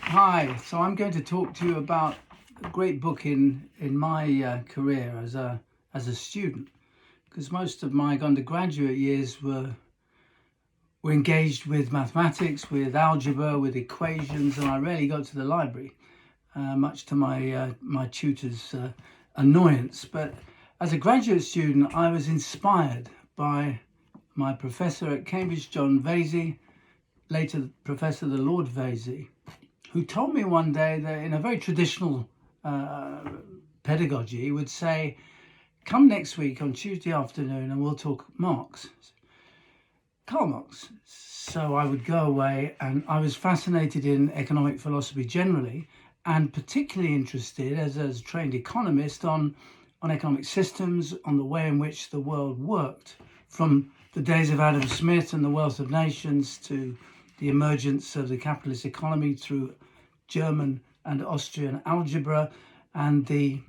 Hi, so I'm going to talk to you about a great book in my career as a student, because most of my undergraduate years were engaged with mathematics, with algebra, with equations, and I rarely got to the library, much to my tutor's annoyance. But as a graduate student, I was inspired by my professor at Cambridge, John Vasey, later Professor the Lord Vasey, who told me one day that in a very traditional pedagogy, he would say, come next week on Tuesday afternoon and we'll talk Marx, Karl Marx. So I would go away, and I was fascinated in economic philosophy generally, and particularly interested as a trained economist on economic systems, on the way in which the world worked, from the days of Adam Smith and the Wealth of Nations to the emergence of the capitalist economy through German and Austrian algebra and the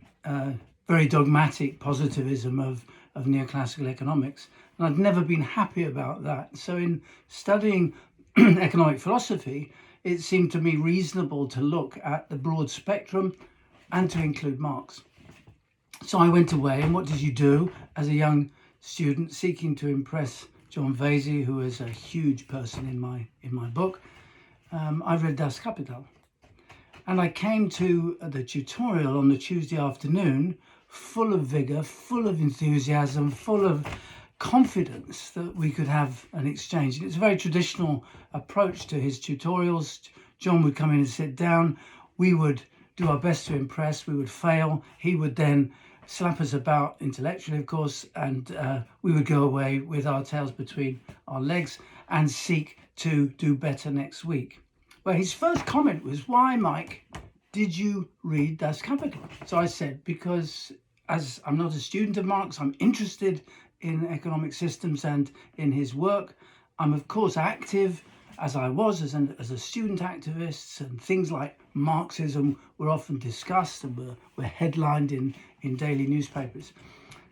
very dogmatic positivism of neoclassical economics. And I'd never been happy about that. So in studying economic philosophy, it seemed to me reasonable to look at the broad spectrum and to include Marx. So I went away, and what did you do as a young student seeking to impress John Vasey, who is a huge person in my book? I read Das Kapital. And I came to the tutorial on the Tuesday afternoon full of vigor, full of enthusiasm, full of confidence that we could have an exchange. And it's a very traditional approach to his tutorials. John would come in and sit down. We would do our best to impress. We would fail. He would then slap us about intellectually, of course, and we would go away with our tails between our legs and seek to do better next week. Well, his first comment was, why, Mike, did you read Das Kapital? So I said, because as I'm not a student of Marx, I'm interested in economic systems and in his work. I'm, of course, active, as I was as a student activist, and things like Marxism were often discussed and were headlined in daily newspapers.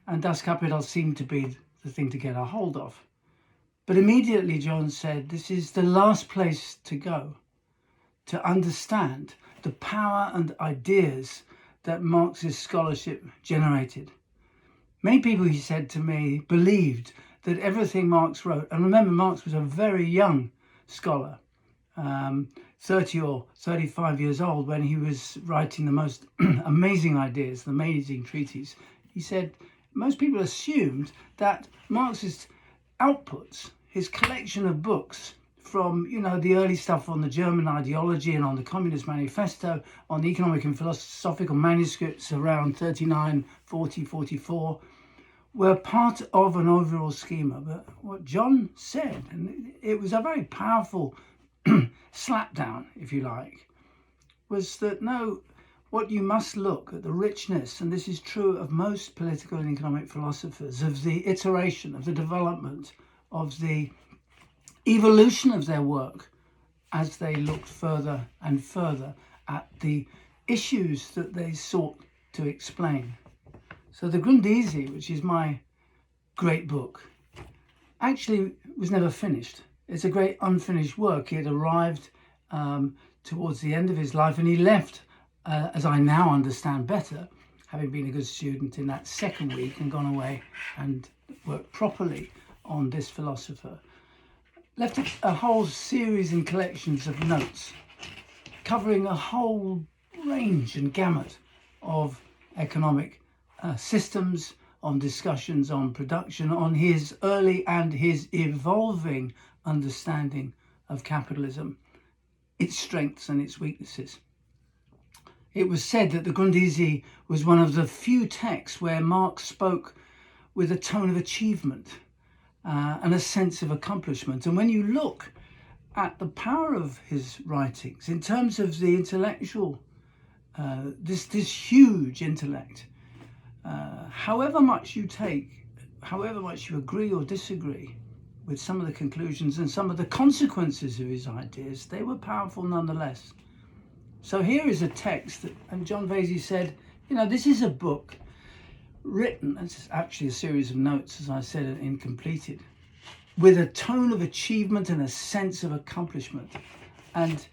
And Das Kapital seemed to be the thing to get a hold of. But immediately John said, this is the last place to go to understand the power and ideas that Marx's scholarship generated. Many people, he said to me, believed that everything Marx wrote, and remember, Marx was a very young scholar, 30 or 35 years old when he was writing the most amazing ideas, the amazing treatises. He said most people assumed that Marx's outputs, his collection of books, from the early stuff on the German ideology and on the Communist Manifesto, on the economic and philosophical manuscripts around 39, 40, 44, were part of an overall schema. But what John said, and it was a very powerful slapdown, if you like, was that no, what you must look at the richness, and this is true of most political and economic philosophers, of the iteration, of the development, of the evolution of their work as they looked further and further at the issues that they sought to explain. So the Grundrisse, which is my great book, actually was never finished. It's a great unfinished work. He had arrived towards the end of his life, and he left, as I now understand better, having been a good student in that second week and gone away and worked properly on this philosopher, left a whole series and collections of notes covering a whole range and gamut of economic systems, on discussions on production, on his early and his evolving understanding of capitalism, its strengths and its weaknesses. It was said that the Grundrisse was one of the few texts where Marx spoke with a tone of achievement and a sense of accomplishment. And when you look at the power of his writings in terms of the intellectual, this huge intellect, however much you take, however much you agree or disagree with some of the conclusions and some of the consequences of his ideas, they were powerful nonetheless. So here is a text that, and John Vasey said, this is a book written, it's actually a series of notes, as I said, incompleted, with a tone of achievement and a sense of accomplishment. And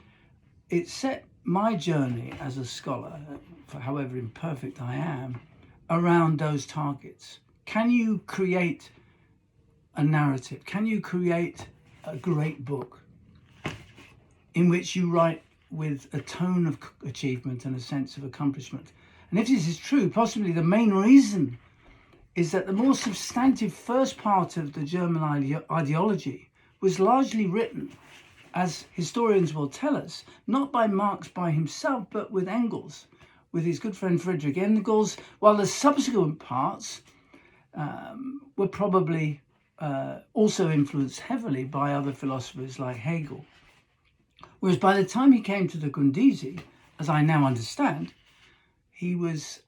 it's set my journey as a scholar, for however imperfect I am, around those targets. Can you create a narrative? Can you create a great book in which you write with a tone of achievement and a sense of accomplishment? And if this is true, possibly the main reason is that the more substantive first part of the German ideology was largely written, as historians will tell us, not by Marx by himself, but with Engels, with his good friend Friedrich Engels, while the subsequent parts were probably also influenced heavily by other philosophers like Hegel. Whereas by the time he came to the Grundrisse, as I now understand, he was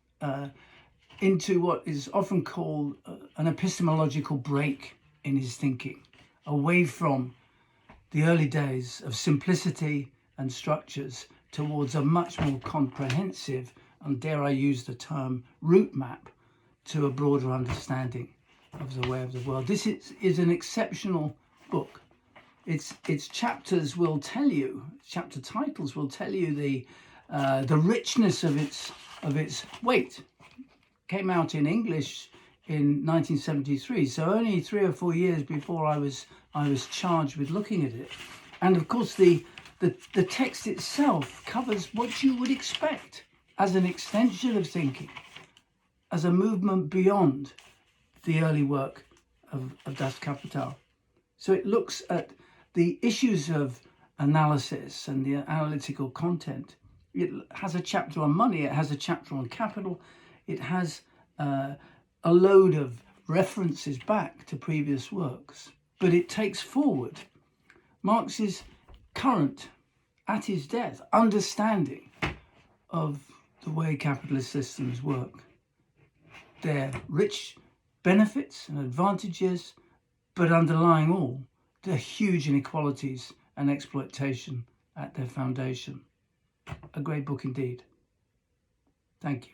into what is often called an epistemological break in his thinking, away from the early days of simplicity and structures towards a much more comprehensive, and dare I use the term, route map to a broader understanding of the way of the world. This is an exceptional book. Its chapters will tell you, chapter titles will tell you the richness of its weight. Came out in English in 1973, so only 3 or 4 years before I was charged with looking at it. And of course, the text itself covers what you would expect as an extension of thinking, as a movement beyond the early work of Das Kapital. So it looks at the issues of analysis and the analytical content. It has a chapter on money, it has a chapter on capital, it has a load of references back to previous works, but it takes forward Marx's current, at his death, understanding of the way capitalist systems work. Their rich benefits and advantages, but underlying all, the huge inequalities and exploitation at their foundation. A great book indeed. Thank you.